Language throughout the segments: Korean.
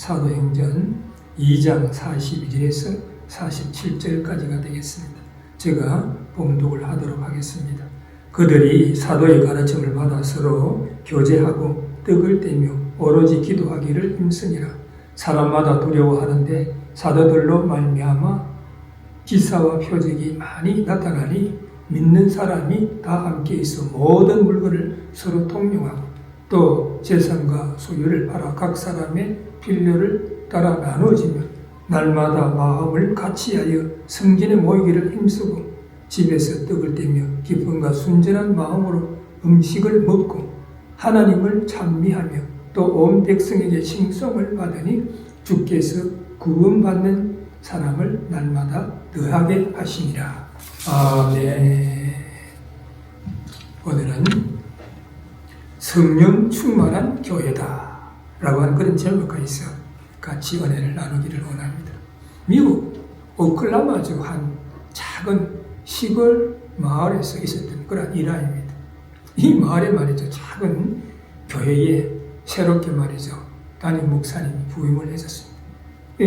사도행전 2장 42절에서 47절까지가 되겠습니다. 제가 봉독을 하도록 하겠습니다. 그들이 사도의 가르침을 받아 서로 교제하고 떡을 떼며 오로지 기도하기를 힘쓰니라. 사람마다 두려워하는데 사도들로 말미암아 기사와 표적이 많이 나타나니 믿는 사람이 다 함께 있어 모든 물건을 서로 통용하고 또 재산과 소유를 팔아 각 사람의 필요를 따라 나누어지며 날마다 마음을 같이하여 성전에 모이기를 힘쓰고 집에서 떡을 떼며 기쁨과 순전한 마음으로 음식을 먹고 하나님을 찬미하며 또 온 백성에게 칭송을 받으니 주께서 구원받는 사람을 날마다 더하게 하시니라. 아멘. 오늘은 성령 충만한 교회다 라고 하는 그런 제목과 있어 같이 은혜를 나누기를 원합니다. 미국 오클라호마주 한 작은 시골 마을에서 있었던 그런 일화입니다. 이 마을에 말이죠, 작은 교회에 새롭게 말이죠, 담임 목사님이 부임을 했었습니다.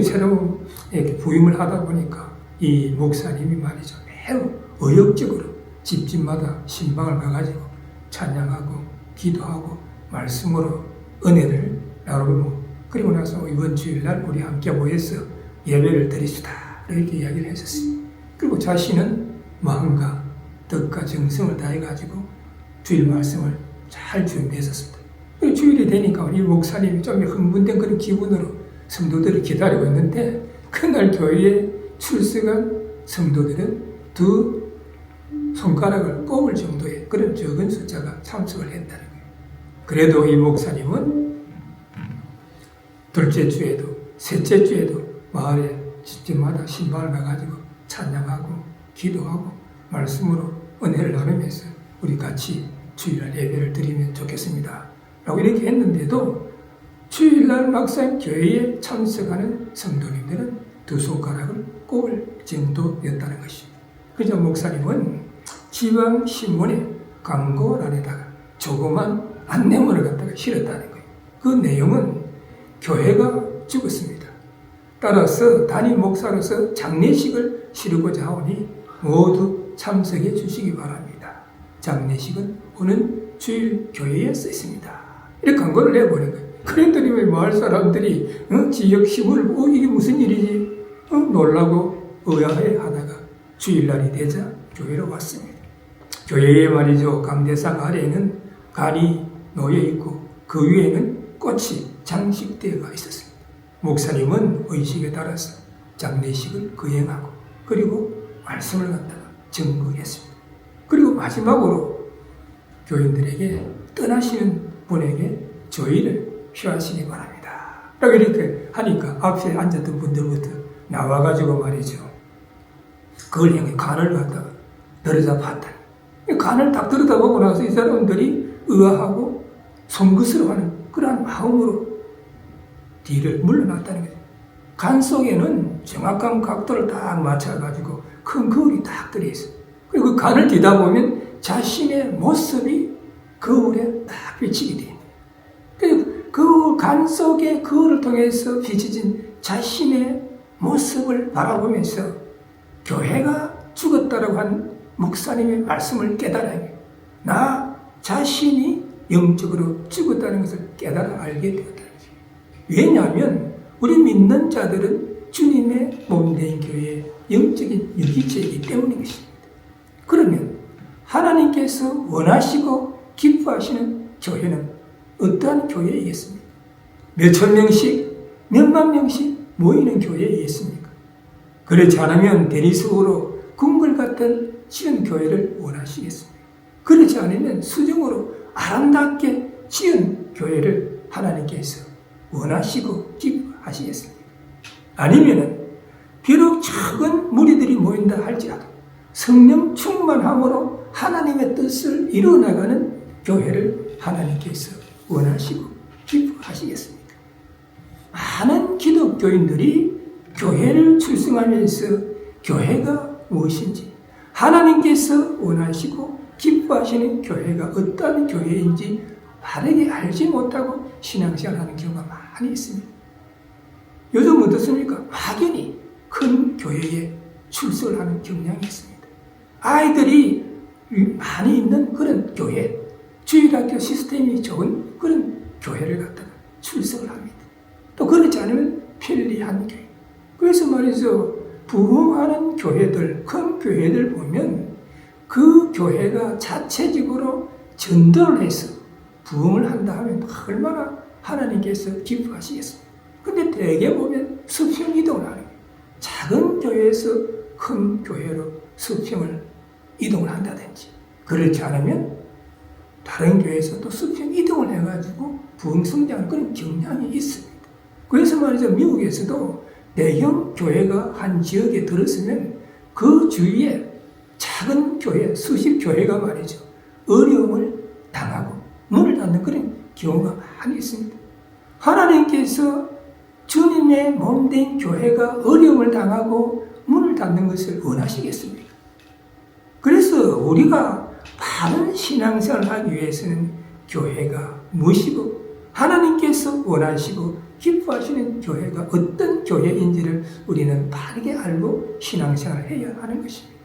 새로운 이렇게 부임을 하다 보니까 이 목사님이 말이죠, 매우 의욕적으로 집집마다 신방을 가가지고 찬양하고 기도하고 말씀으로 은혜를 나누고, 그리고 나서 이번 주일날 우리 함께 모여서 예배를 드리시다 이렇게 이야기를 했었습니다. 그리고 자신은 마음과 뜻과 정성을 다해가지고 주일 말씀을 잘 준비했었습니다. 그리고 주일이 되니까 이 목사님이 좀 흥분된 그런 기분으로 성도들을 기다리고 있는데, 그날 교회에 출석한 성도들은 두 손가락을 꼽을 정도의 그런 적은 숫자가 참석을 했다는 거예요. 그래도 이 목사님은 둘째 주에도 셋째 주에도 마을에 집집마다 신방을 가가지고 찬양하고 기도하고 말씀으로 은혜를 나누면서 우리 같이 주일날 예배를 드리면 좋겠습니다 라고 이렇게 했는데도 주일날 막상 교회에 참석하는 성도님들은 두 손가락을 꼽을 정도였다는 것입니다. 그래서 목사님은 지방 신문에 광고란에다가 조그만 안내문을 갖다가 실었다는 거예요. 그 내용은 교회가 죽었습니다. 따라서 담임 목사로서 장례식을 치르고자 하오니 모두 참석해 주시기 바랍니다. 장례식은 오는 주일 교회에 쓰였습니다. 이렇게 광고를 내보낸 거예요. 그랬더니 왜 마을 사람들이 지역 신문을 이게 무슨 일이지 놀라고 의아해 하다가 주일날이 되자 교회로 왔습니다. 교회에 말이죠, 강대상 아래에는 간이 놓여있고 그 위에는 꽃이 장식되어 있었습니다. 목사님은 의식에 따라서 장례식을 거행하고 그리고 말씀을 갖다가 증거했습니다. 그리고 마지막으로 교인들에게 떠나시는 분에게 조의를 표하시기 바랍니다 라고 이렇게 하니까 앞에 앉았던 분들부터 나와가지고 말이죠, 그걸 향해 간을 갖다가 들여다봤다. 간을 딱 들여다보고 나서 이 사람들이 의아하고 송구스러워하는 그러한 마음으로 뒤를 물러났다는 거죠. 간 속에는 정확한 각도를 딱 맞춰가지고 큰 거울이 딱 들어있어요. 그리고 그 간을 뒤다 보면 자신의 모습이 거울에 딱 비치게 돼요. 그 간 속의 거울을 통해서 비춰진 자신의 모습을 바라보면서 교회가 죽었다라고 한 목사님의 말씀을 깨달아요. 나 자신이 영적으로 죽었다는 것을 깨달아 알게 되었다는 거죠. 왜냐하면 우리 믿는 자들은 주님의 몸된 교회의 영적인 유기체이기 때문인 것입니다. 그러면 하나님께서 원하시고 기뻐하시는 교회는 어떠한 교회이겠습니까? 몇천 명씩, 몇만 명씩 모이는 교회이겠습니까? 그렇지 않으면 대리석으로 궁궐 같은 지은 교회를 원하시겠습니까? 그렇지 않으면 수정으로 아름답게 지은 교회를 하나님께서 원하시고 기뻐하시겠습니까? 아니면은 비록 적은 무리들이 모인다 할지라도 성령 충만함으로 하나님의 뜻을 이루어나가는 교회를 하나님께서 원하시고 기뻐하시겠습니까? 많은 기독교인들이 교회를 출석하면서 교회가 무엇인지, 하나님께서 원하시고 기뻐하시는 교회가 어떤 교회인지 바르게 알지 못하고 신앙생활하는 경우가 많이 있습니다. 어떻습니까? 막연히 큰 교회에 출석을 하는 경향이 있습니다. 아이들이 많이 있는 그런 교회, 주일학교 시스템이 좋은 그런 교회를 갖다가 출석을 합니다. 또 그렇지 않으면 편리한 교회. 그래서 말이죠, 부흥하는 교회들, 큰 교회들 보면 그 교회가 자체적으로 전도를 해서 부흥을 한다 하면 얼마나 하나님께서 기뻐하시겠습니까? 근데 대개 보면 수평 이동을 하는 거예요. 작은 교회에서 큰 교회로 수평을 이동을 한다든지, 그렇지 않으면 다른 교회에서 또 수평 이동을 해가지고 부흥 성장하는 그런 경향이 있습니다. 그래서 말이죠, 미국에서도 대형 교회가 한 지역에 들었으면 그 주위에 작은 교회, 수십 교회가 말이죠, 어려움을 당하고 문을 닫는 그런 경우가 많이 있습니다. 하나님께서 주님의 몸된 교회가 어려움을 당하고 문을 닫는 것을 원하시겠습니까? 그래서 우리가 바른 신앙생활을 하기 위해서는 교회가 무엇이고 하나님께서 원하시고 기뻐하시는 교회가 어떤 교회인지를 우리는 바르게 알고 신앙생활을 해야 하는 것입니다.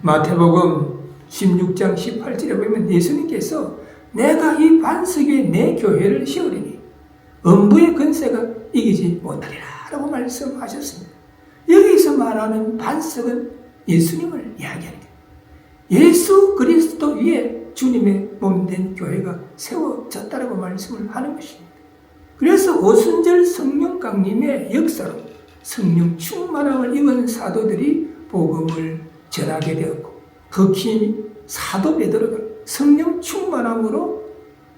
마태복음 16장 18절에 보면 예수님께서 내가 이 반석 위에 내 교회를 세우리니 음부의 권세가 이기지 못하리라 라고 말씀하셨습니다. 여기서 말하는 반석은 예수님을 이야기하는 거예요. 예수 그리스도 위에 주님의 몸된 교회가 세워졌다라고 말씀을 하는 것입니다. 그래서 오순절 성령 강림의 역사로 성령 충만함을 입은 사도들이 복음을 전하게 되었고, 특히 사도 베드로가 성령 충만함으로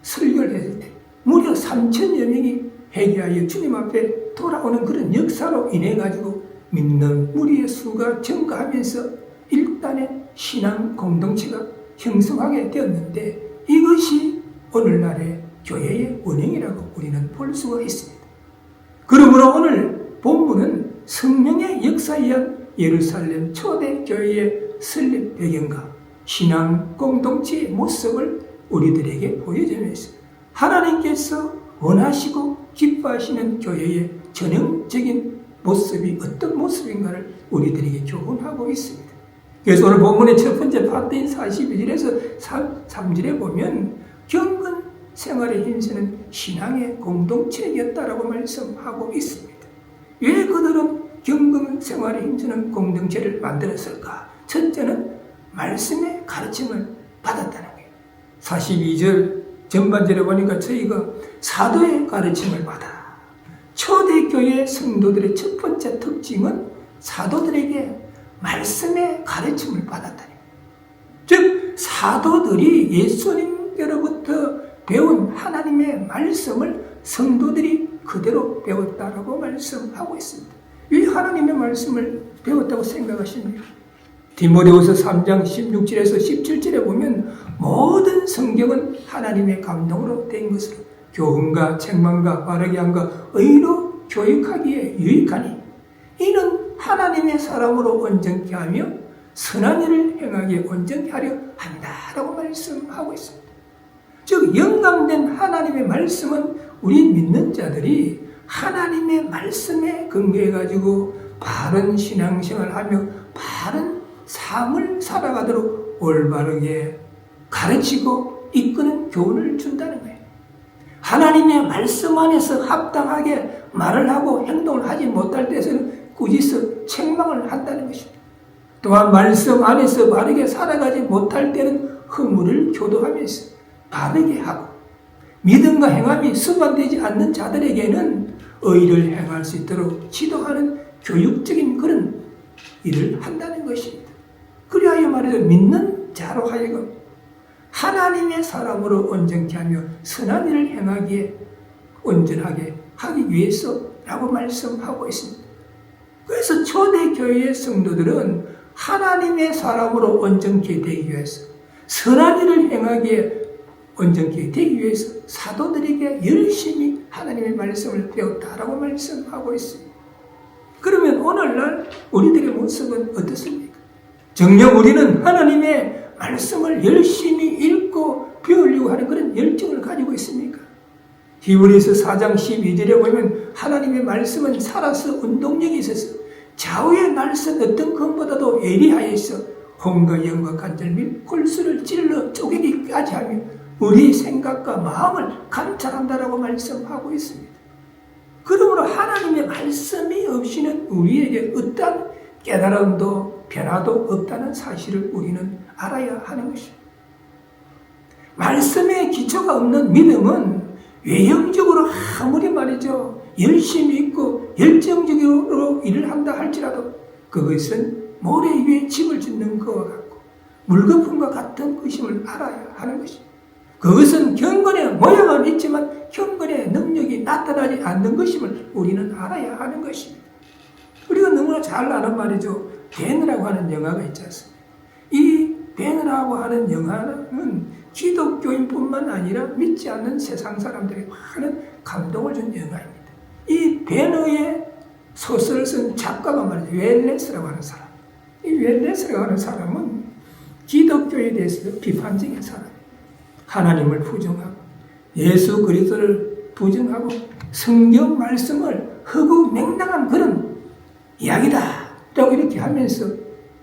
설교를 했을 때 무려 3,000여 명이 회개하여 주님 앞에 돌아오는 그런 역사로 인해 가지고 믿는 무리의 수가 증가하면서 일단의 신앙 공동체가 형성하게 되었는데, 이것이 오늘날의 교회의 원형이라고 우리는 볼 수가 있습니다. 그러므로 오늘 본문은 성령의 역사에 의한 예루살렘 초대교회의 설립 배경과 신앙 공동체의 모습을 우리들에게 보여주면서 하나님께서 원하시고 기뻐하시는 교회의 전형적인 모습이 어떤 모습인가를 우리들에게 교훈하고 있습니다. 그래서 오늘 본문의 첫 번째 파트인 42절에서 3절에 보면 경건 생활에 힘쓰는 신앙의 공동체였다라고 말씀하고 있습니다. 왜 그들은 경건 생활에 힘쓰는 공동체를 만들었을까? 첫째는 말씀의 가르침을 받았다는 거예요. 42절 전반절에 보니까 저희가 사도의 가르침을 받아. 초대교회 성도들의 첫 번째 특징은 사도들에게 말씀의 가르침을 받았다는 거예요. 즉 사도들이 예수님께로부터 배운 하나님의 말씀을 성도들이 그대로 배웠다라고 말씀하고 있습니다. 왜 하나님의 말씀을 배웠다고 생각하십니까? 디모데후서 3장 16절에서 17절에 보면 모든 성경은 하나님의 감동으로 된 것으로 교훈과 책망과 바르게 함과 의로 교육하기에 유익하니 이는 하나님의 사람으로 온전케 하며 선한 일을 행하기에 온전케 하려 한다라고 말씀하고 있습니다. 즉 영감된 하나님의 말씀은 우리 믿는 자들이 하나님의 말씀에 근거해가지고 바른 신앙생활을 하며 바른 삶을 살아가도록 올바르게 가르치고 이끄는 교훈을 준다는 거예요. 하나님의 말씀 안에서 합당하게 말을 하고 행동을 하지 못할 때에서는 꾸짖어 책망을 한다는 것입니다. 또한 말씀 안에서 바르게 살아가지 못할 때는 허물을 교도하면서 바르게 하고 믿음과 행함이 수반되지 않는 자들에게는 의를 행할 수 있도록 지도하는 교육적인 그런 일을 한다는 것입니다. 그리하여 말해서 믿는 자로 하여금 하나님의 사람으로 온전케 하며 선한 일을 행하기에 온전하게 하기 위해서라고 말씀하고 있습니다. 그래서 초대교회의 성도들은 하나님의 사람으로 온전케 되기 위해서 선한 일을 행하기에 온전케 되기 위해서 사도들에게 열심히 하나님의 말씀을 배웠다라고 말씀하고 있습니다. 그러면 오늘날 우리들의 모습은 어떻습니까? 정녕 우리는 하나님의 말씀을 열심히 읽고 배우려고 하는 그런 열정을 가지고 있습니까? 히브리서 4장 12절에 보면 하나님의 말씀은 살아서 운동력이 있어서 좌우의 날선 어떤 것보다도 예리하여서 혼과 영과 관절 및 골수를 찔러 쪼개기까지 하며 우리 생각과 마음을 감찰한다라고 말씀하고 있습니다. 그러므로 하나님의 말씀이 없이는 우리에게 어떠한 깨달음도 변화도 없다는 사실을 우리는 알아야 하는 것입니다. 말씀에 기초가 없는 믿음은 외형적으로 아무리 말이죠 열심히 있고 열정적으로 일을 한다 할지라도 그것은 모래 위에 집을 짓는 것과 같고 물거품과 같은 것임을 알아야 하는 것입니다. 그것은 경건의 모양은 있지만 경건의 능력이 나타나지 않는 것임을 우리는 알아야 하는 것입니다. 우리가 너무나 잘 아는 말이죠. 벤이라고 하는 영화가 있지 않습니까? 이 벤이라고 하는 영화는 기독교인뿐만 아니라 믿지 않는 세상 사람들에게 많은 감동을 준 영화입니다. 이 벤의 소설을 쓴 작가가 말이죠. 웰레스라고 하는 사람. 이 웰레스라고 하는 사람은 기독교에 대해서 비판적인 사람이에요. 하나님을 부정하고 예수 그리스도를 부정하고 성경 말씀을 허구맹랑한 그런 이야기다 라고 이렇게 하면서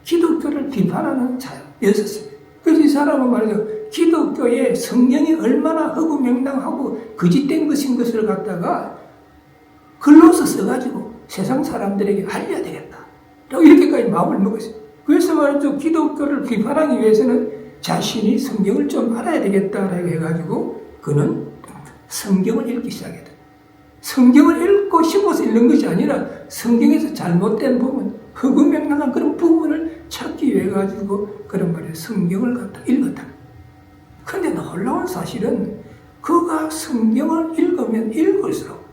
기독교를 비판하는 자였었습니다. 그래서 이 사람은 말이죠. 기독교의 성경이 얼마나 허구맹랑하고 거짓된 것인 것을 갖다가 글로서 써가지고 세상 사람들에게 알려야 되겠다 라고 이렇게까지 마음을 먹었어요. 그래서 말이죠. 기독교를 비판하기 위해서는 자신이 성경을 좀 알아야 되겠다라고 해가지고 그는 성경을 읽기 시작했다. 성경을 읽고 싶어서 읽는 것이 아니라 성경에서 잘못된 부분, 허구맹랑한 그런 부분을 찾기 위해 가지고 그런 말이에요. 성경을 갖다 읽었다. 그런데 놀라운 사실은 그가 성경을 읽으면 읽을수록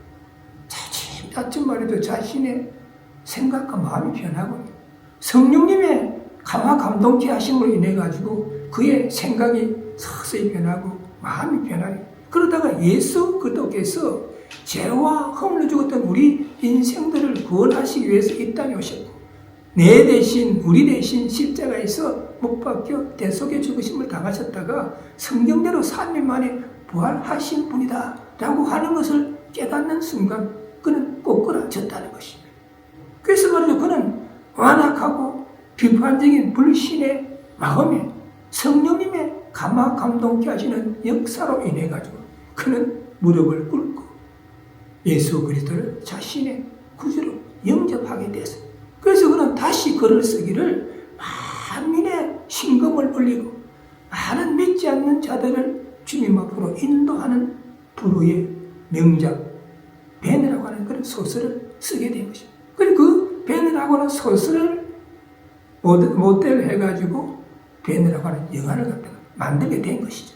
차츰 말이죠. 자신의 생각과 마음이 변하고 성령님의 강화 감동케 하심으로 인해 가지고 그의 생각이 서서히 변하고 마음이 변하고 그러다가 예수 그리스도께서 죄와 허물로 죽었던 우리 인생들을 구원하시기 위해서 이 땅에 오셨고 내 대신 우리 대신 십자가에서 못 박혀 대속의 죽으심을 당하셨다가 성경대로 3일 만에 부활하신 분이다 라고 하는 것을 깨닫는 순간 그는 꼬꾸라졌다는 것입니다. 그래서 말이죠. 그는 완악하고 비판적인 불신의 마음에 성령님의 감화 감동케 하시는 역사로 인해 가지고 그는 무릎을 꿇고 예수 그리스도를 자신의 구주로 영접하게 됐습니다. 그래서 그는 다시 글을 쓰기를 만민의 신금을 올리고 많은 믿지 않는 자들을 주님 앞으로 인도하는 불후의 명작 벤이라고 하는 그런 소설을 쓰게 된 것입니다. 그리고 그 벤이라고 하는 소설을 모델로 해가지고 벤이라고 하는 영화를 갖다가 만들게 된 것이죠.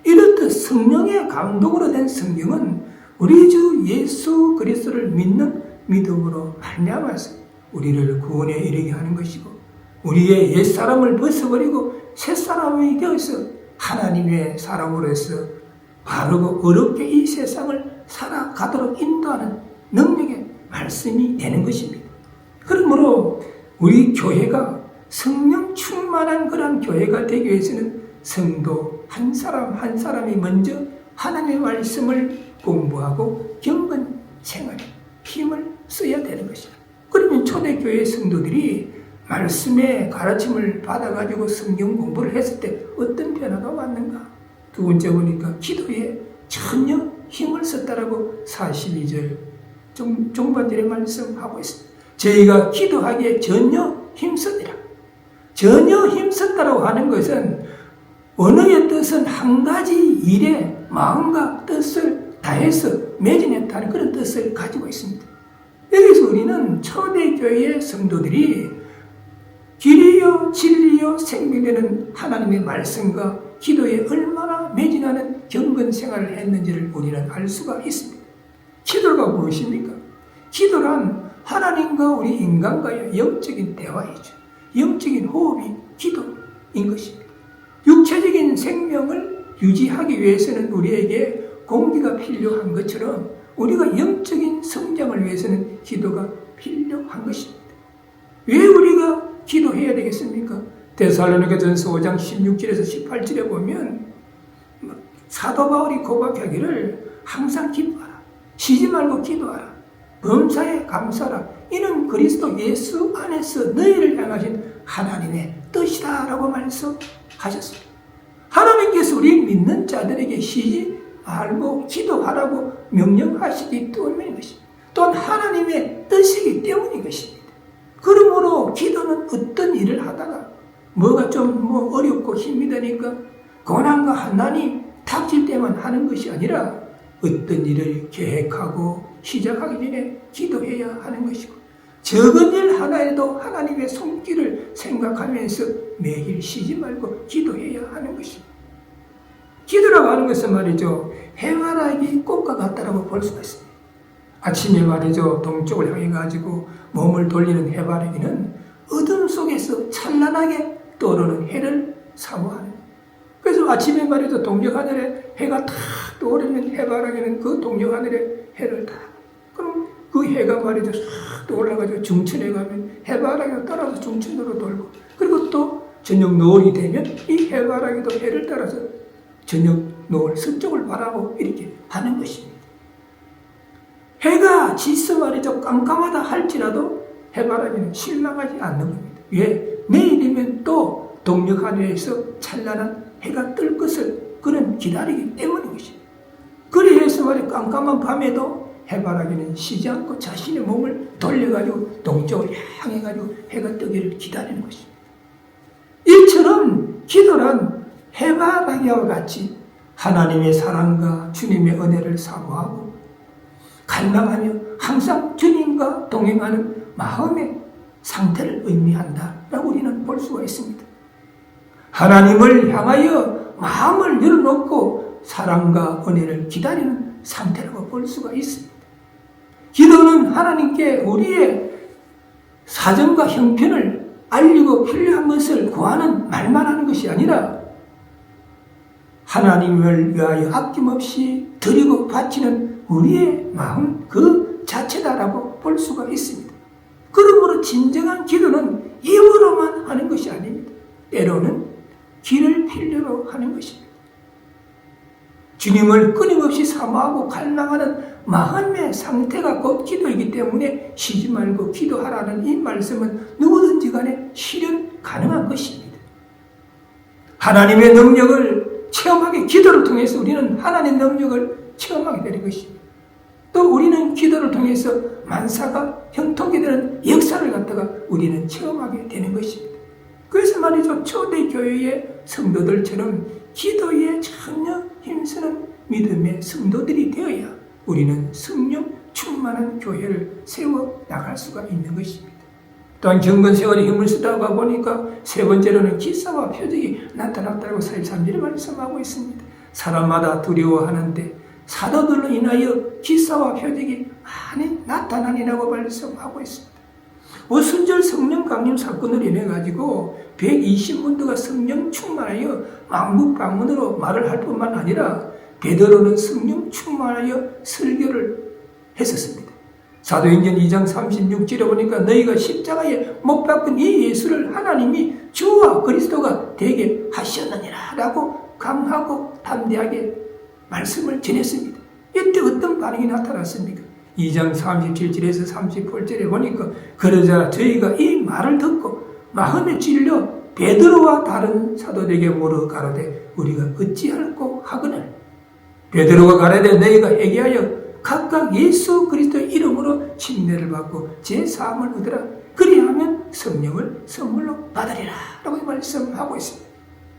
이렇듯 성령의 감동으로 된 성경은 우리 주 예수 그리스도를 믿는 믿음으로 말미암아서 우리를 구원에 이르게 하는 것이고 우리의 옛사람을 벗어버리고 새사람이 되어서 하나님의 사람으로서 바르고 어렵게 이 세상을 살아가도록 인도하는 능력의 말씀이 되는 것입니다. 그러므로 우리 교회가 성령 충만한 그런 교회가 되기 위해서는 성도 한 사람 한 사람이 먼저 하나님의 말씀을 공부하고 경건 생활에 힘을 써야 되는 것입니다. 그러면 초대교회 성도들이 말씀의 가르침을 받아가지고 성경 공부를 했을 때 어떤 변화가 왔는가? 두 번째 보니까 기도에 전혀 힘을 썼다라고 42절 중반절에 말씀하고 있습니다. 저희가 기도하기에 전혀 힘쓰니라. 전혀 힘썼다라고 하는 것은 언어의 뜻은 한 가지 일에 마음과 뜻을 다해서 매진했다는 그런 뜻을 가지고 있습니다. 여기서 우리는 초대교회의 성도들이 길이요 진리요 생명되는 하나님의 말씀과 기도에 얼마나 매진하는 경건 생활을 했는지를 우리는 알 수가 있습니다. 기도가 무엇입니까? 기도란 하나님과 우리 인간과의 영적인 대화이죠. 영적인 호흡이 기도인 것입니다. 육체적인 생명을 유지하기 위해서는 우리에게 공기가 필요한 것처럼 우리가 영적인 성장을 위해서는 기도가 필요한 것입니다. 왜 우리가 기도해야 되겠습니까? 데살로니가전서 5장 16절에서 18절에 보면 사도 바울이 고백하기를 항상 기도하라. 쉬지 말고 기도하라. 범사에 감사하라. 이는 그리스도 예수 안에서 너희를 향하신 하나님의 뜻이다 라고 말씀하셨습니다. 하나님께서 우리 믿는 자들에게 쉬지 말고 기도하라고 명령하시기 때문인 것입니다. 또한 하나님의 뜻이기 때문인 것입니다. 그러므로 기도는 어떤 일을 하다가 뭐가 좀 어렵고 힘이 드니까 고난과 환난이 닥칠 때만 하는 것이 아니라 어떤 일을 계획하고 시작하기 전에 기도해야 하는 것이고, 적은 일 하나에도 하나님의 손길을 생각하면서 매일 쉬지 말고 기도해야 하는 것입니다. 기도라고 하는 것은 말이죠, 해바라기 꽃과 같다라고 볼 수가 있습니다. 아침에 말이죠, 동쪽을 향해 가지고 몸을 돌리는 해바라기는 어둠 속에서 찬란하게 떠오르는 해를 사모하는 거예요. 그래서 아침에 말이죠, 동쪽 하늘에 해가 탁 떠오르면 해바라기는 그 동쪽 하늘에 해를 탁, 그럼 그 해가 말이죠, 싹 떠올라가지고 중천에 가면 해바라기가 따라서 중천으로 돌고, 그리고 또 저녁 노을이 되면 이 해바라기도 해를 따라서 저녁 노을 서쪽을 바라고 이렇게 하는 것입니다. 해가 지서 말이죠, 깜깜하다 할지라도 해바라기는 실망하지 않는 겁니다. 왜? 내일이면 또 동력 하늘에서 찬란한 해가 뜰 것을 그는 기다리기 때문인 것입니다. 그래서 말이죠, 깜깜한 밤에도 해바라기는 쉬지 않고 자신의 몸을 돌려가지고 동쪽을 향해가지고 해가 뜨기를 기다리는 것입니다. 이처럼 기도란 해바라기와 같이 하나님의 사랑과 주님의 은혜를 사모하고 갈망하며 항상 주님과 동행하는 마음의 상태를 의미한다라고 우리는 볼 수가 있습니다. 하나님을 향하여 마음을 열어놓고 사랑과 은혜를 기다리는 상태라고 볼 수가 있습니다. 기도는 하나님께 우리의 사정과 형편을 알리고 필요한 것을 구하는 말만 하는 것이 아니라 하나님을 위하여 아낌없이 드리고 바치는 우리의 마음 그 자체다라고 볼 수가 있습니다. 그러므로 진정한 기도는 입으로만 하는 것이 아닙니다. 때로는 귀를 필요로 하는 것입니다. 주님을 끊임없이 사모하고 갈망하는 마음의 상태가 곧 기도이기 때문에 쉬지 말고 기도하라는 이 말씀은 누구든지 간에 실현 가능한 것입니다. 하나님의 능력을 체험하게 기도를 통해서 우리는 하나님의 능력을 체험하게 되는 것입니다. 또 우리는 기도를 통해서 만사가 형통하게 되는 역사를 갖다가 우리는 체험하게 되는 것입니다. 그래서 말이죠, 초대교회의 성도들처럼 기도에 전혀 힘쓰는 믿음의 성도들이 되어야 우리는 성령 충만한 교회를 세워 나갈 수가 있는 것입니다. 또한 경건 세월에 힘을 쓰다가 보니까 세 번째로는 기사와 표적이 나타났다고 43절에 말씀하고 있습니다. 사람마다 두려워하는데 사도들로 인하여 기사와 표적이 많이 나타나니라고 말씀하고 있습니다. 오순절 성령 강림 사건을 인해 가지고 120문도가 성령 충만하여 왕국 방문으로 말을 할 뿐만 아니라 베드로는 성령 충만하여 설교를 했었습니다. 사도행전 2장 36절에 보니까 너희가 십자가에 못 박은 이 예수를 하나님이 주와 그리스도가 되게 하셨느니라 라고 강하고 담대하게 말씀을 전했습니다. 이때 어떤 반응이 나타났습니까? 2장 37절에서 38절에 보니까 그러자 저희가 이 말을 듣고 마음에 찔려 베드로와 다른 사도들에게 물어 가로되 우리가 어찌할꼬 하거늘 베드로가 가로되 너희가 회개하여 각각 예수 그리스도의 이름으로 침례를 받고 제사함을 얻으라 그리하면 성령을 선물로 받으리라 라고 말씀하고 있습니다.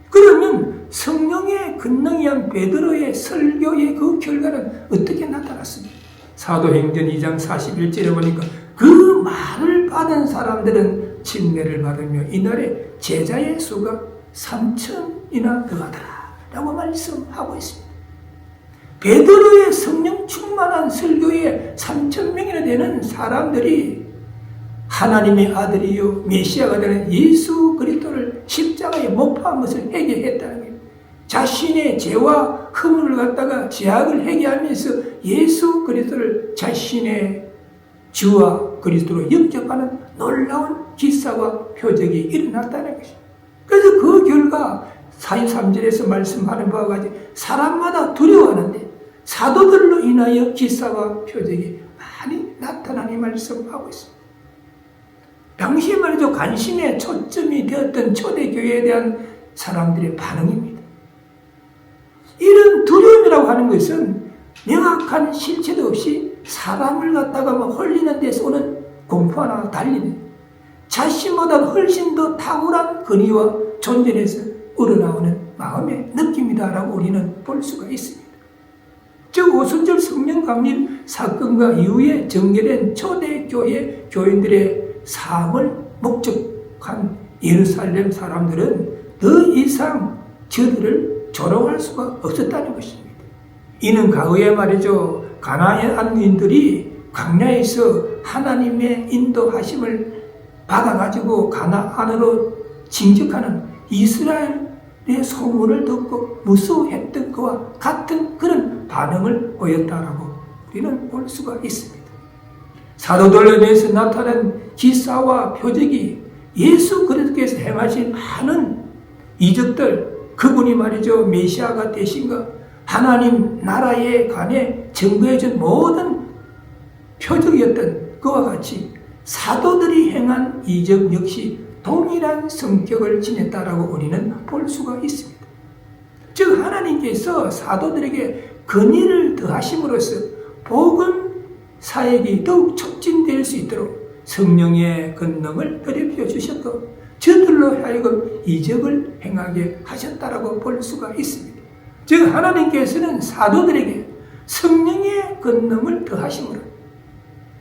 그러면 성령의 근능이한 베드로의 설교의 그 결과는 어떻게 나타났습니까? 사도행전 2장 41절에 보니까 그 말을 받은 사람들은 침례를 받으며 이날에 제자의 수가 3,000이나 더하더라 라고 말씀하고 있습니다. 베드로의 성령 충만한 설교에 3,000명이나 되는 사람들이 하나님의 아들이요 메시아가 되는 예수 그리스도를 십자가에 못 박은 것을 회개했다는 거예요. 자신의 죄와 허물을 갖다가 죄악을 회개하면서 예수 그리스도를 자신의 주와 그리스도로 영접하는 놀라운 기사와 표적이 일어났다는 것입니다. 그래서 그 결과 43절에서 말씀하는 바와 같이 사람마다 두려워하는데 사도들로 인하여 기사와 표적이 많이 나타나니 말씀하고 있습니다. 당시에 말이죠. 관심의 초점이 되었던 초대교회에 대한 사람들의 반응입니다. 이런 두려움이라고 하는 것은 명확한 실체도 없이 사람을 갖다가 홀리는 데서 오는 공포와 달리는 자신보다 훨씬 더 탁월한 근위와 존재에서 우러나오는 마음의 느낌이다라고 우리는 볼 수가 있습니다. 즉 오순절 성령 강림 사건과 이후에 전개된 초대교회 교인들의 삶을 목적한 예루살렘 사람들은 더 이상 저들을 조롱할 수가 없었다는 것입니다. 이는 과거에 말이죠. 가나안인들이 광야에서 하나님의 인도하심을 받아가지고 가나안으로 진격하는 이스라엘의 소문을 듣고 무서워했던 것과 같은 그런 반응을 보였다라고 우리는 볼 수가 있습니다. 사도들에 대해서 나타난 기사와 표적이 예수 그리스도께서 행하신 많은 이적들, 그분이 말이죠 메시아가 되신 것, 하나님 나라에 관해 증거해준 모든 표적이었던 그와 같이 사도들이 행한 이적 역시 동일한 성격을 지녔다라고 우리는 볼 수가 있습니다. 즉 하나님께서 사도들에게 근위를 더하심으로써 복음 사역이 더욱 촉진될 수 있도록 성령의 권능을 더럽혀 주셨고 저들로 하여금 이적을 행하게 하셨다라고 볼 수가 있습니다. 즉 하나님께서는 사도들에게 성령의 권능을 더하심으로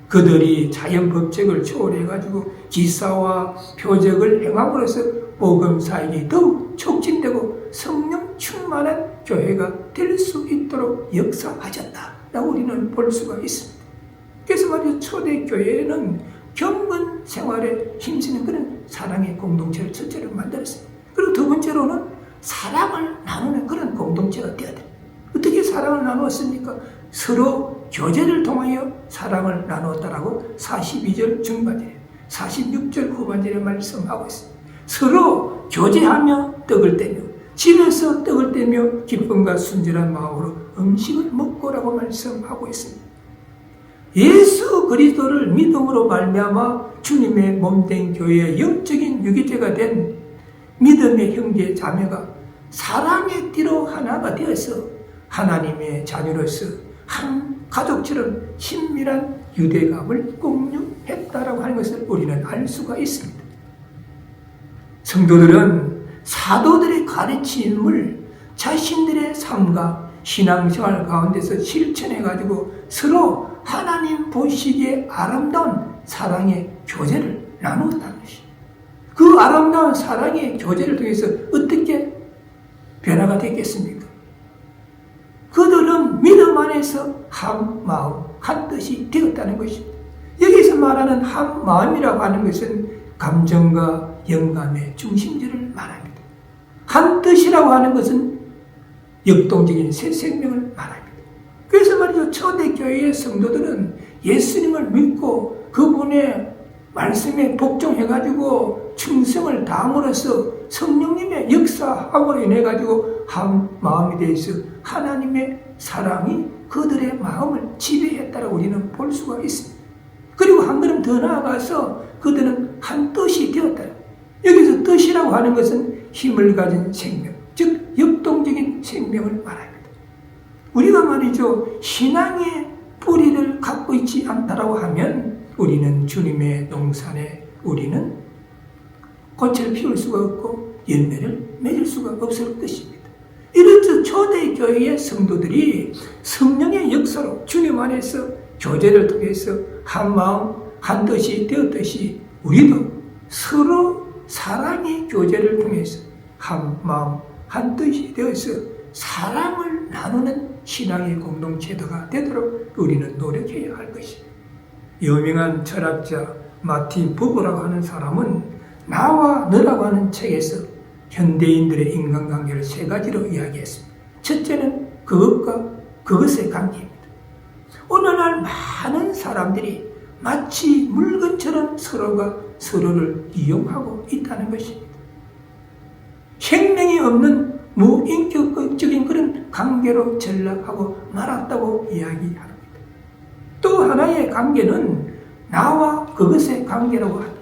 그들이 자연 법칙을 초월해가지고 기사와 표적을 행함으로써 복음 사역이 더욱 촉진되고 성령 충만한 교회가 될 수 있도록 역사하셨다라고 우리는 볼 수가 있습니다. 그래서 말이죠 초대교회는 경건 생활에 힘쓰는 그런 사랑의 공동체를 첫째로 만들었습니다. 그리고 두 번째로는 사랑을 나누는 그런 공동체가 되어야 돼요. 어떻게 사랑을 나누었습니까? 서로 교제를 통하여 사랑을 나누었다라고 42절 중반절에 46절 후반절에 말씀하고 있습니다. 서로 교제하며 떡을 떼며 집에서 떡을 떼며 기쁨과 순전한 마음으로 음식을 먹고라고 말씀하고 있습니다. 예수 그리스도를 믿음으로 말미암아 주님의 몸된 교회의 영적인 유기체가 된 믿음의 형제 자매가 사랑의 띠로 하나가 되어서 하나님의 자녀로서 한 가족처럼 친밀한 유대감을 공유했다라고 하는 것을 우리는 알 수가 있습니다. 성도들은 사도들의 가르침을 자신들의 삶과 신앙생활 가운데서 실천해가지고 서로 하나님 보시기에 아름다운 사랑의 교제를 나누었다는 것입니다. 그 아름다운 사랑의 교제를 통해서 어떻게 변화가 됐겠습니까? 그들은 믿음 안에서 한 마음, 한 뜻이 되었다는 것입니다. 여기서 말하는 한 마음이라고 하는 것은 감정과 영감의 중심지를 말합니다. 한 뜻이라고 하는 것은 역동적인 새 생명을 말합니다. 그래서 말이죠. 초대교회의 성도들은 예수님을 믿고 그분의 말씀에 복종해가지고 충성을 다함으로써 성령님의 역사함으로 인해가지고 한 마음이 되어서 하나님의 사랑이 그들의 마음을 지배했다고 우리는 볼 수가 있습니다. 그리고 한 걸음 더 나아가서 그들은 한 뜻이 되었다. 여기서 뜻이라고 하는 것은 힘을 가진 생명, 즉 역동적인 생명을 말합니다. 우리가 말이죠. 신앙의 뿌리를 갖고 있지 않다라고 하면 우리는 주님의 농산에 우리는 꽃을 피울 수가 없고 열매를 맺을 수가 없을 것입니다. 이렇듯 초대교회의 성도들이 성령의 역사로 주님 안에서 교제를 통해서 한 마음 한 뜻이 되었듯이 우리도 서로 사랑의 교제를 통해서 한 마음 한 뜻이 되어서 사랑을 나누는 신앙의 공동체가 되도록 우리는 노력해야 할 것입니다. 유명한 철학자 마틴 부버라고 하는 사람은 나와 너라고 하는 책에서 현대인들의 인간관계를 세 가지로 이야기했습니다. 첫째는 그것과 그것의 관계입니다. 오늘날 많은 사람들이 마치 물건처럼 서로가 서로를 이용하고 있다는 것입니다. 생명이 없는 무인격적인 그런 관계로 전락하고 말았다고 이야기합니다. 또 하나의 관계는 나와 그것의 관계라고 합니다.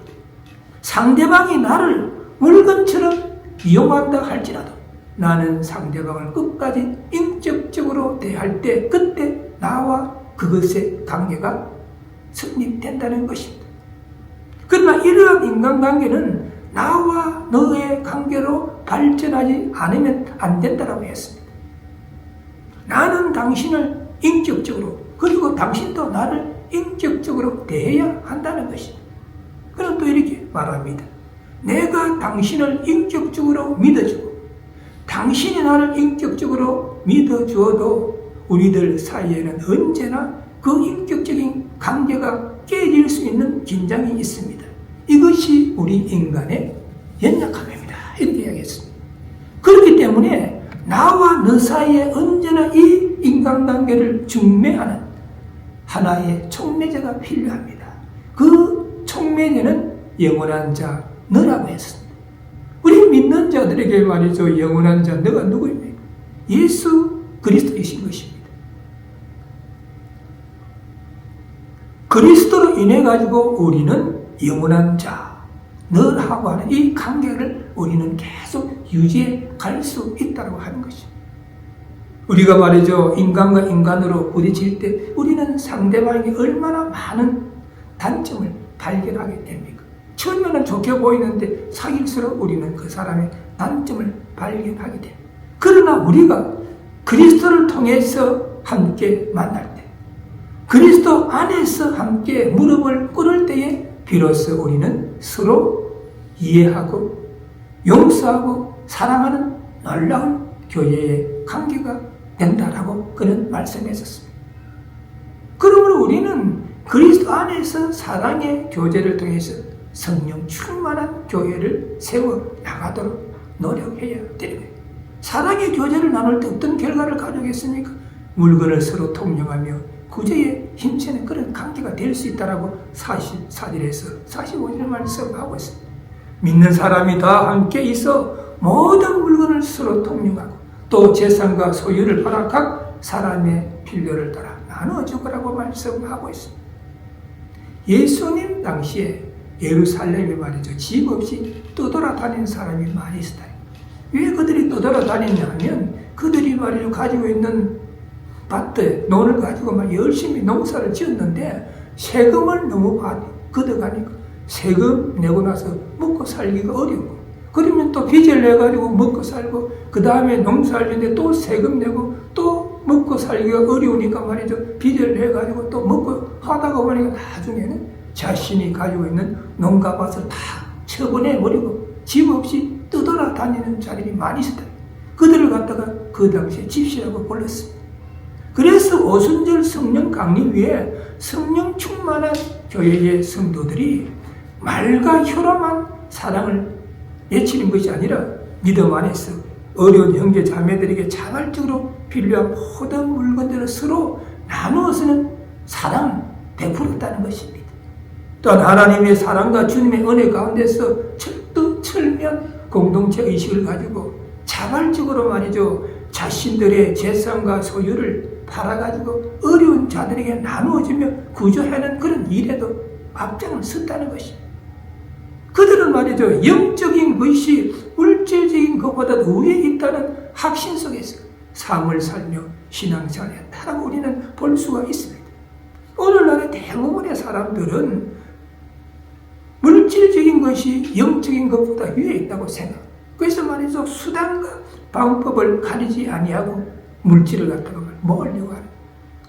상대방이 나를 물건처럼 이용한다 할지라도 나는 상대방을 끝까지 인격적으로 대할 때 그때 나와 그것의 관계가 성립된다는 것입니다. 그러나 이러한 인간관계는 나와 너의 관계로 발전하지 않으면 안 된다고 했습니다. 나는 당신을 인격적으로 그리고 당신도 나를 인격적으로 대해야 한다는 것입니다. 그럼 또 이렇게 말합니다. 내가 당신을 인격적으로 믿어주고 당신이 나를 인격적으로 믿어주어도 우리들 사이에는 언제나 그 인격적인 관계가 깨질 수 있는 긴장이 있습니다. 이것이 우리 인간의 연약함입니다. 이렇게 이야기했습니다. 그렇기 때문에 나와 너 사이에 언제나 이 인간관계를 중매하는 하나의 촉매제가 필요합니다. 그 촉매제는 영원한 자 너라고 했습니다. 우리 믿는 자들에게 말이죠. 영원한 자 너가 누구입니까? 예수 그리스도이신 것입니다. 그리스도로 인해 가지고 우리는 영원한 자 너라고 하는 이 관계를 우리는 계속 유지해 갈 수 있다고 하는 것입니다. 우리가 말이죠. 인간과 인간으로 부딪힐 때 우리는 상대방에게 얼마나 많은 단점을 발견하게 됩니까? 처음에는 좋게 보이는데 사귈수록 우리는 그 사람의 단점을 발견하게 됩니다. 그러나 우리가 그리스도를 통해서 함께 만날 때 그리스도 안에서 함께 무릎을 꿇을 때에 비로소 우리는 서로 이해하고 용서하고 사랑하는 놀라운 교회의 관계가 된다라고 그는 말씀했었습니다. 그러므로 우리는 그리스도 안에서 사랑의 교제를 통해서 성령 충만한 교회를 세워 나가도록 노력해야 됩니다. 사랑의 교제를 나눌 때 어떤 결과를 가져오겠습니까? 물건을 서로 통용하며 구제에 힘쓰는 그런 관계가 될 수 있다라고 44절에서 45절을 말씀하고 있습니다. 믿는 사람이 다 함께 있어 모든 물건을 서로 통용하고 또 재산과 소유를 팔아 각 사람의 필요를 따라 나누어 주거라고 말씀하고 있습니다. 예수님 당시에 예루살렘에 말이죠. 집 없이 떠돌아다니는 사람이 많이 있었다. 왜 그들이 떠돌아다니냐 하면 그들이 말이죠. 가지고 있는 밭에 논을 가지고 막 열심히 농사를 지었는데 세금을 너무 많이 걷어가니까 세금 내고 나서 먹고 살기가 어려워. 그러면 또 빚을 내가지고 먹고 살고 그 다음에 농사를 짓는데 또 세금 내고 또 먹고 살기가 어려우니까 말이죠. 빚을 내가지고 또 먹고 하다가 보니까 나중에는 자신이 가지고 있는 농가밭을 다 처분해버리고 집 없이 떠돌아다니는 자들이 많이 있었다. 그들을 갖다가 그 당시에 집시라고 불렀습니다. 그래서 오순절 성령 강림 위에 성령 충만한 교회의 성도들이 말과 혀로만 사랑을 외치는 것이 아니라 믿음 안에서 어려운 형제 자매들에게 자발적으로 필요한 모든 물건들을 서로 나누어서는 사랑을 베풀었다는 것입니다. 또한 하나님의 사랑과 주님의 은혜 가운데서 철두철미한 공동체 의식을 가지고 자발적으로 말이죠. 자신들의 재산과 소유를 팔아가지고 어려운 자들에게 나누어주며 구조하는 그런 일에도 앞장을 섰다는 것입니다. 그들은 말이죠. 영적인 것이 물질적인 것보다 위에 있다는 확신 속에서 삶을 살며 신앙생활을 했다라고 우리는 볼 수가 있습니다. 오늘날의 대부분의 사람들은 물질적인 것이 영적인 것보다 위에 있다고 생각. 그래서 말이죠. 수단과 방법을 가리지 아니하고 물질을 갖다가 먹으려고 하는.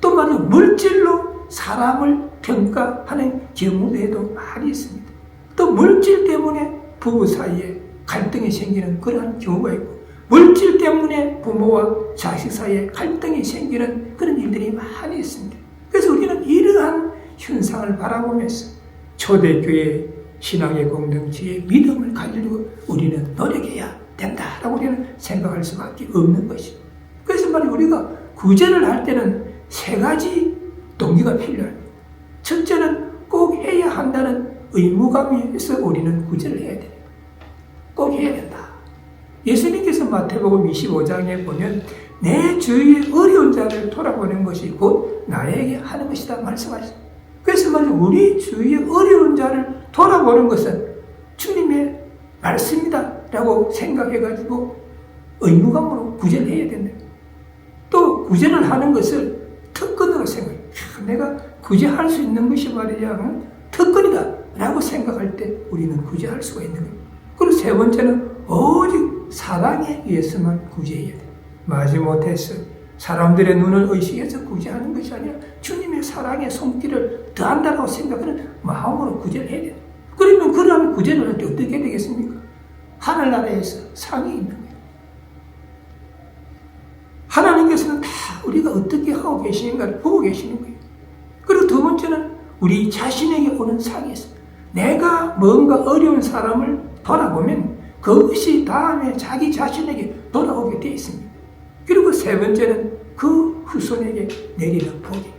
또 말이죠. 물질로 사람을 평가하는 경우에도 많이 있습니다. 또 물질 때문에 부부 사이에 갈등이 생기는 그러한 경우가 있고 물질 때문에 부모와 자식 사이에 갈등이 생기는 그런 일들이 많이 있습니다. 그래서 우리는 이러한 현상을 바라보면서 초대교회 신앙의 공동체의 믿음을 가지고 우리는 노력해야 된다라고 우리는 생각할 수밖에 없는 것입니다. 그래서 말이죠. 우리가 구제를 할 때는 세 가지 동기가 필요합니다. 첫째는 꼭 해야 한다는 의무감에서 우리는 구제를 해야 됩니다. 꼭 해야 된다. 예수님께서 마태복음 25장에 보면 내 주위의 어려운 자를 돌아보는 것이 곧 나에게 하는 것이다 말씀하셨습니다. 그래서 말이죠. 우리 주위의 어려운 자를 돌아보는 것은 주님의 말씀이다 라고 생각해가지고 의무감으로 구제를 해야 된다. 또 구제를 하는 것을 특권으로 생각해요. 내가 구제할 수 있는 것이 말이야 특권이다 라고 생각할 때 우리는 구제할 수가 있는 거예요. 그리고 세 번째는 오직 사랑에 의해서만 구제해야 돼. 마지못해서 사람들의 눈을 의식해서 구제하는 것이 아니라 주님의 사랑의 손길을 더한다고 생각하는 마음으로 구제를 해야 돼. 그러면 그러한 구제를 할 때 어떻게 되겠습니까? 하늘나라에서 상이 있는 거예요. 하나님께서는 다 우리가 어떻게 하고 계시는가를 보고 계시는 거예요. 그리고 두 번째는 우리 자신에게 오는 상이 있습니다. 내가 뭔가 어려운 사람을 돌아보면 그것이 다음에 자기 자신에게 돌아오게 되어 있습니다. 그리고 세 번째는 그 후손에게 내리는 복입니다.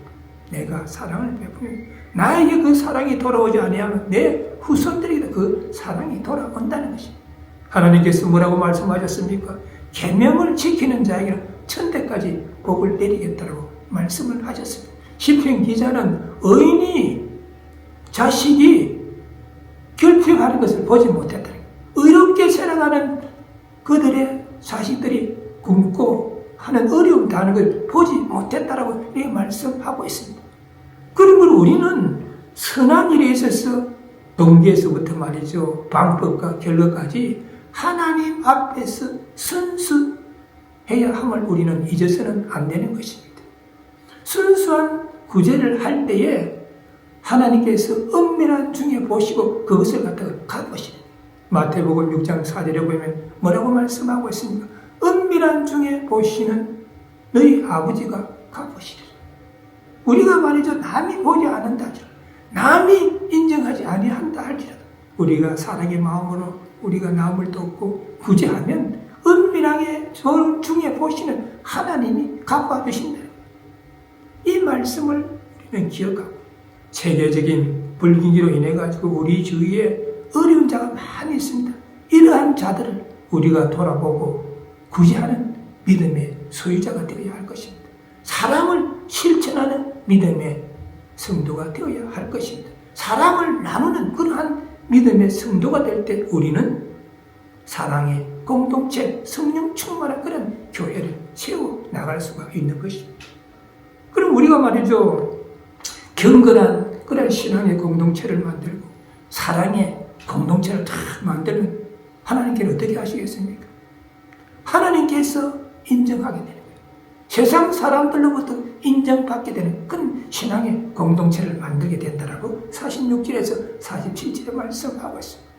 내가 사랑을 베푸면 나에게 그 사랑이 돌아오지 아니하면 내 후손들에게 그 사랑이 돌아온다는 것입니다. 하나님께서 뭐라고 말씀하셨습니까? 계명을 지키는 자에게는 천대까지 복을 내리겠다고 말씀을 하셨습니다. 시편 기자는 의인이 자식이 결핍하는 것을 보지 못했다. 의롭게 살아가는 그들의 자식들이 굶고 하는 어려움 당하는 걸 보지 못했다라고 이렇게 말씀하고 있습니다. 그러면 우리는 선한 일에 있어서 동기에서부터 말이죠. 방법과 결과까지 하나님 앞에서 순수해야 함을 우리는 잊어서는 안 되는 것입니다. 순수한 구제를 할 때에 하나님께서 은밀한 중에 보시고 그것을 갖다가 갚으시는 마태복음 6장 4절에 보면 뭐라고 말씀하고 있습니까? 은밀한 중에 보시는 너희 아버지가 갚으시리라. 우리가 말이죠. 남이 보지 않는다 할지라도 남이 인정하지 아니한다 할지라도 우리가 사랑의 마음으로 우리가 남을 돕고 구제하면 은밀하게 중에 보시는 하나님이 갚아주신다. 이 말씀을 우리는 기억하고 세계적인 불균기로 인해 가지고 우리 주위에 어려운 자가 많이 있습니다. 이러한 자들을 우리가 돌아보고 구제하는 믿음의 소유자가 되어야 할 것입니다. 사랑을 실천하는 믿음의 성도가 되어야 할 것입니다. 사랑을 나누는 그러한 믿음의 성도가 될 때 우리는 사랑의 공동체, 성령 충만한 그런 교회를 세워 나갈 수가 있는 것입니다. 그럼 우리가 말이죠. 경건한 그런 신앙의 공동체를 만들고 사랑의 공동체를 다 만들면 하나님께는 어떻게 하시겠습니까? 하나님께서 인정하게 되는 거예요. 세상 사람들로부터 인정받게 되는 그런 신앙의 공동체를 만들게 된다라고 46절에서 47절에 말씀하고 있습니다.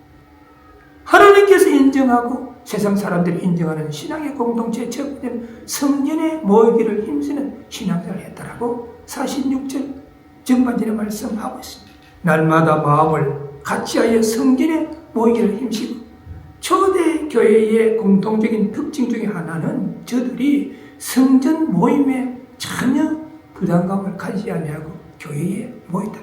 하나님께서 인정하고 세상 사람들이 인정하는 신앙의 공동체의 첫 번째는 성전에 모이기를 힘쓰는 신앙생활을 했다라고 46절 전반절에 말씀하고 있습니다. 날마다 마음을 같이하여 성전에 모이기를 힘쓰고 초대 교회의 공통적인 특징 중에 하나는 저들이 성전 모임에 전혀 부담감을 가지지 아니하고 교회에 모였다.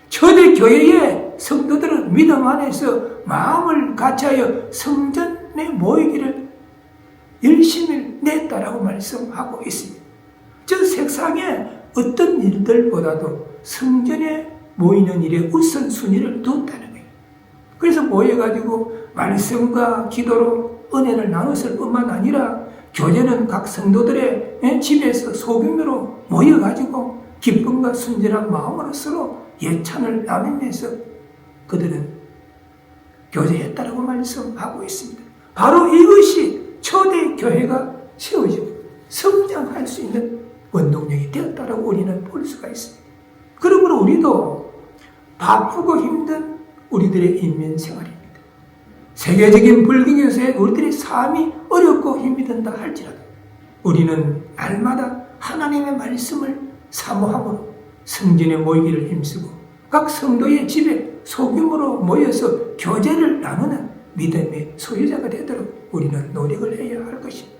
초대 교회의 성도들은 믿음 안에서 마음을 같이하여 성전에 모이기를 열심히 냈다라고 말씀하고 있습니다. 저 세상에 어떤 일들보다도 성전에 모이는 일에 우선순위를 뒀다는 거예요. 그래서 모여가지고 말씀과 기도로 은혜를 나눴을 뿐만 아니라 교제는 각 성도들의 집에서 소규모로 모여가지고 기쁨과 순전한 마음으로 서로 예찬을 나누면서 그들은 교제했다라고 말씀하고 있습니다. 바로 이것이 초대 교회가 세워지고 성장할 수 있는 원동력이 되었다라고 우리는 볼 수가 있습니다. 그러므로 우리도 바쁘고 힘든 우리들의 인민생활입니다. 세계적인 불경에서의 우리들의 삶이 어렵고 힘이 든다 할지라도 우리는 날마다 하나님의 말씀을 사모함으로 성전에 모이기를 힘쓰고 각 성도의 집에 소규모로 모여서 교제를 나누는 믿음의 소유자가 되도록 우리는 노력을 해야 할 것입니다.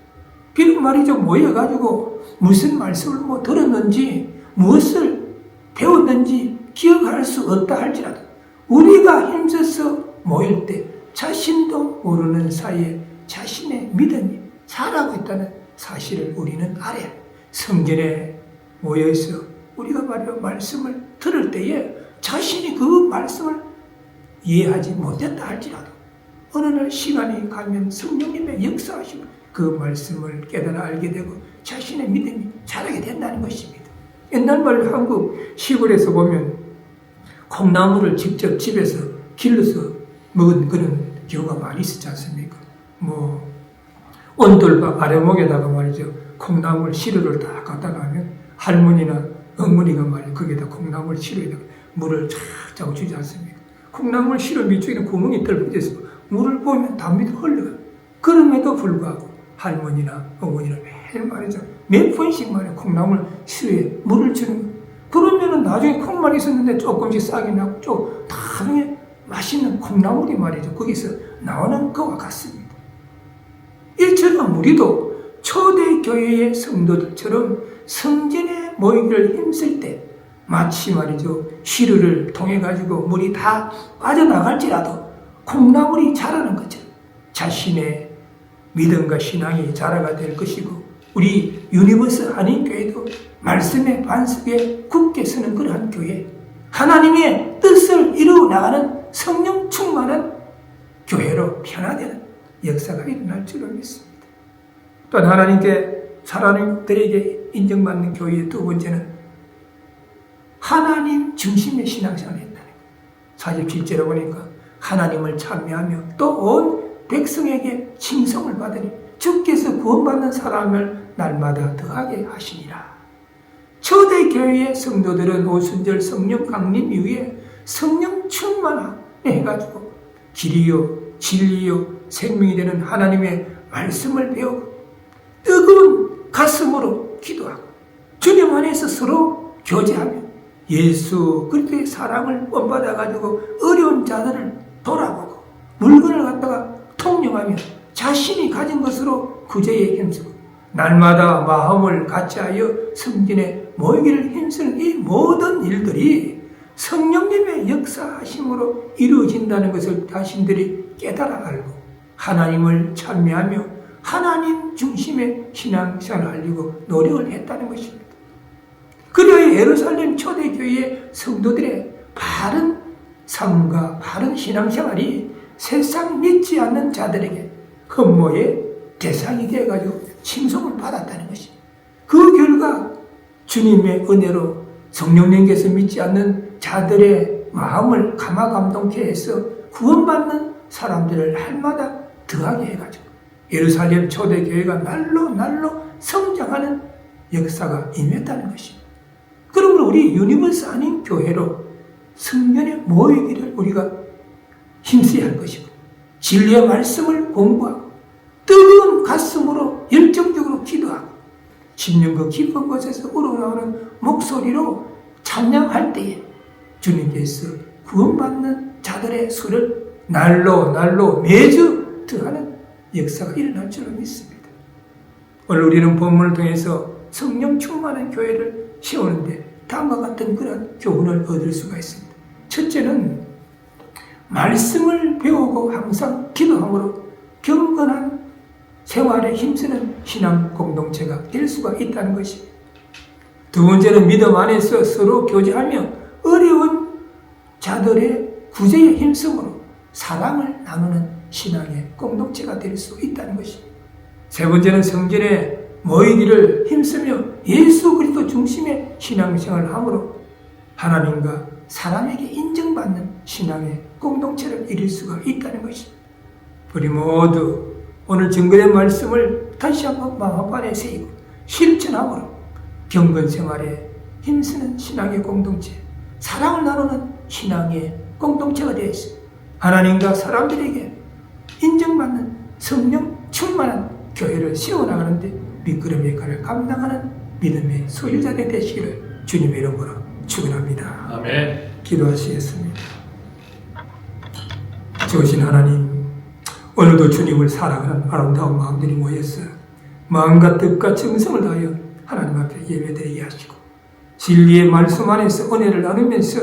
비록 말이죠. 모여가지고 무슨 말씀을 들었는지 무엇을 배웠는지 기억할 수 없다 할지라도 우리가 힘써서 모일 때 자신도 모르는 사이에 자신의 믿음이 자라고 있다는 사실을 우리는 알아야 성전에 모여서 우리가 말씀을 들을 때에 자신이 그 말씀을 이해하지 못했다 할지라도 어느 날 시간이 가면 성령님의 역사하시고 그 말씀을 깨달아 알게 되고 자신의 믿음이 자라게 된다는 것입니다. 옛날 말 한국 시골에서 보면 콩나물을 직접 집에서 길러서 먹은 그런 경우가 많이 있었지 않습니까? 온돌밥 아래목에다가 말이죠. 콩나물 시루를 다 갖다 놔면 할머니나 어머니가 말이죠. 거기에다 콩나물 시루에다가 물을 쫙 주지 않습니까? 콩나물 시루 밑쪽에는 구멍이 뚫어져 있어 물을 보면 다 밑으로 흘러가. 그럼에도 불구하고 할머니나 어머니는 매일 말이죠. 몇 번씩 말이죠. 콩나물 시루에 물을 주는 거예요. 그러면은 나중에 콩만 있었는데 조금씩 싹이 나고 나중에 맛있는 콩나물이 말이죠. 거기서 나오는 것과 같습니다. 이처럼 우리도 초대교회의 성도들처럼 성전에 모이기를 힘쓸 때 마치 말이죠. 시루를 통해 가지고 물이 다 빠져나갈지라도 콩나물이 자라는 것처럼 자신의 믿음과 신앙이 자라가 될 것이고 우리 유니버스 한인교회도 말씀의 반석에 굳게 서는 그러한 교회, 하나님의 뜻을 이루어 나가는 성령 충만한 교회로 변화되는 역사가 일어날 줄로 믿습니다. 또한 하나님께 사람들에게 인정받는 교회의 두 번째는 하나님 중심의 신앙생활을 했다는 거예요. 47절에 보니까 하나님을 찬미하며 또 온 백성에게 칭송을 받으니 주께서 구원받는 사람을 날마다 더하게 하시니라. 초대교회의 성도들은 오순절 성령 강림 이후에 성령 충만해가지고 길이요 진리요 생명이 되는 하나님의 말씀을 배우고 뜨거운 가슴으로 기도하고 주님 안에서 서로 교제하며 예수 그리스도의 사랑을 본받아가지고 어려운 자들을 돌아보고 물건을 갖다가 통용하며 자신이 가진 것으로 구제에 힘쓰고 날마다 마음을 같이하여 성전에 모이기를 힘쓰는 이 모든 일들이 성령님의 역사하심으로 이루어진다는 것을 자신들이 깨달아 알고 하나님을 찬미하며 하나님 중심의 신앙생활을 하려고 노력을 했다는 것입니다. 그리하여 예루살렘 초대교회의 성도들의 바른 삶과 바른 신앙생활이 세상 믿지 않는 자들에게 흠모의 대상이 되어가지고 칭송을 받았다는 것입니다. 그 결과 주님의 은혜로 성령님께서 믿지 않는 자들의 마음을 감화감동케 해서 구원받는 사람들을 날마다 더하게 해가지고 예루살렘 초대교회가 날로 성장하는 역사가 임했다는 것입니다. 그러므로 우리 유니버스 아닌 교회로 성전에 모이기를 우리가 힘써야 할 것이고 진리의 말씀을 공부하고 뜨거운 가슴으로 열정적으로 기도하고 심령 그 깊은 곳에서 우러나오는 목소리로 찬양할 때에 주님께서 구원받는 자들의 수를 날로 매주 더하는 역사가 일어날 줄로 믿습니다. 오늘 우리는 본문을 통해서 성령 충만한 교회를 세우는데 다음과 같은 그런 교훈을 얻을 수가 있습니다. 첫째는 말씀을 배우고 항상 기도함으로 경건한 생활에 힘쓰는 신앙 공동체가 될 수가 있다는 것입니다. 두 번째는 믿음 안에서 서로 교제하며 어려운 자들의 구제에 힘쓰므로 사랑을 나누는 신앙의 공동체가 될 수 있다는 것입니다. 세 번째는 성전에 모이기를 힘쓰며 예수 그리스도 중심의 신앙생활을 함으로 하나님과 사람에게 인정받는 신앙의 공동체를 이룰 수가 있다는 것입니다. 우리 모두 오늘 증거된 말씀을 다시 한번 마음판에 새기고 실천함으로 경건생활에 힘쓰는 신앙의 공동체, 사랑을 나누는 신앙의 공동체가 되어 있습니다. 하나님과 사람들에게 인정받는 성령 충만한 교회를 세워나가는데 미끄럼의 역할을 감당하는 믿음의 소유자들 되시기를 주님의 이름으로 축원합니다. 아멘. 기도하시겠습니다. 좋으신 하나님, 오늘도 주님을 사랑하는 아름다운 마음들이 모였어요. 마음과 뜻과 정성을 다하여 하나님 앞에 예배드리게 하시고 진리의 말씀 안에서 은혜를 나누면서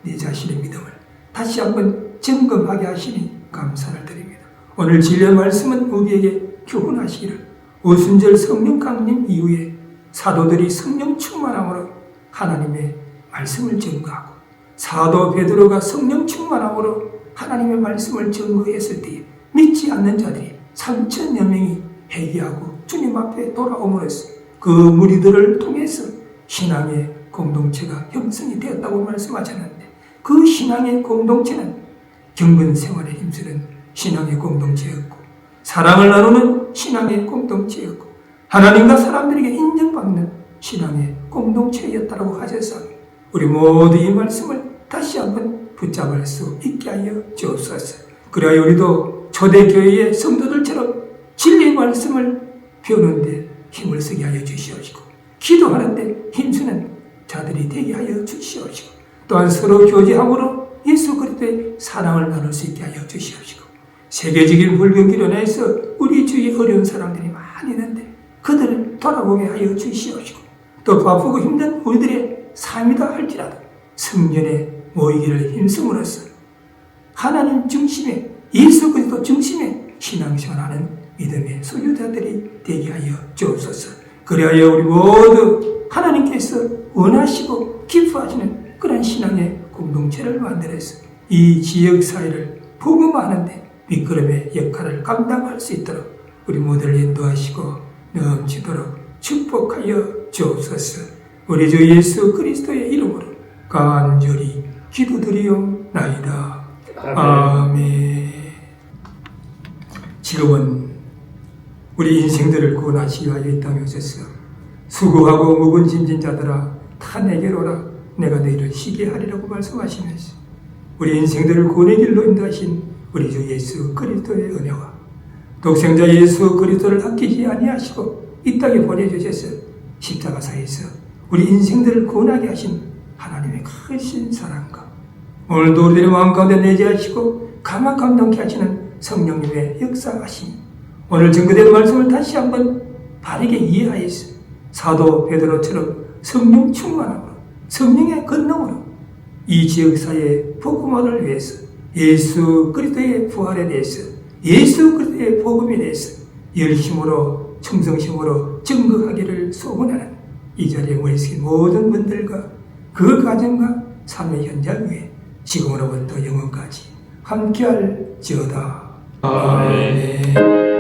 네 자신의 믿음을 다시 한번 점검하게 하시니 감사를 드립니다. 오늘 진리의 말씀은 우리에게 교훈하시기를 오순절 성령 강림 이후에 사도들이 성령 충만함으로 하나님의 말씀을 증거하고 사도 베드로가 성령 충만함으로 하나님의 말씀을 증거했을 때에 믿지 않는 자들이 3,000여 명이 회개하고 주님 앞에 돌아옴으로써 그 무리들을 통해서 신앙의 공동체가 형성이 되었다고 말씀하셨는데, 그 신앙의 공동체는 경건 생활에 힘쓰는 신앙의 공동체였고 사랑을 나누는 신앙의 공동체였고 하나님과 사람들에게 인정받는 신앙의 공동체였다고 하셔서 우리 모두 이 말씀을 다시 한번 붙잡을 수 있게 하여 주옵소서. 그래야 우리도 초대교회의 성도들처럼 진리의 말씀을 배우는데 힘을 쓰게 하여 주시옵시고 기도하는데 힘쓰는 자들이 되게 하여 주시옵시고 또한 서로 교제함으로 예수 그리스도의 사랑을 나눌 수 있게 하여 주시옵시고 세계적인 불경기로 인해서 우리 주위에 어려운 사람들이 많이 있는데 그들을 돌아보게 하여 주시옵시고 또 바쁘고 힘든 우리들의 삶이다 할지라도 성전에 모이기를 힘쓰므로써 하나님 중심의 예수 그리스도 중심의 신앙생활하는 믿음의 소유자들이 되게 하여 주옵소서. 그리하여 우리 모두 하나님께서 원하시고 기뻐하시는 그런 신앙의 공동체를 만들어서 이 지역사회를 복음화하는데 밑거름의 역할을 감당할 수 있도록 우리 모두를 인도하시고 넘치도록 축복하여 주옵소서. 우리 주 예수 그리스도의 이름으로 간절히 기도드리옵나이다. 아멘. 지금은 우리 인생들을 구원하시기 위하여 이 땅에 오셔서 수고하고 무거운 짐진 자들아 다 내게로 오라 내가 너희를 쉬게 하리라고 말씀하시면서 우리 인생들을 구원의 길로 인도하신 우리 주 예수 그리스도의 은혜와 독생자 예수 그리스도를 아끼지 아니하시고 이 땅에 보내주셔서 십자가사에서 우리 인생들을 구원하게 하신 하나님의 크신 사랑과 오늘도 우리들의 마음 가운데 내재하시고 감화 감동케 하시는 성령님의 역사하심, 오늘 증거된 말씀을 다시 한번 바르게 이해하여서 사도 베드로처럼 성령 충만함으로 성령의 권능으로 이 지역사회의 복음화를 위해서 예수 그리스도의 부활에 대해서 예수 그리스도의 복음에 대해서 열심으로 충성심으로 증거하기를 소원하는 이 자리에 모이신 모든 분들과 그 가정과 삶의 현장 위에 지금으로부터 영원까지 함께할지어다. 아멘.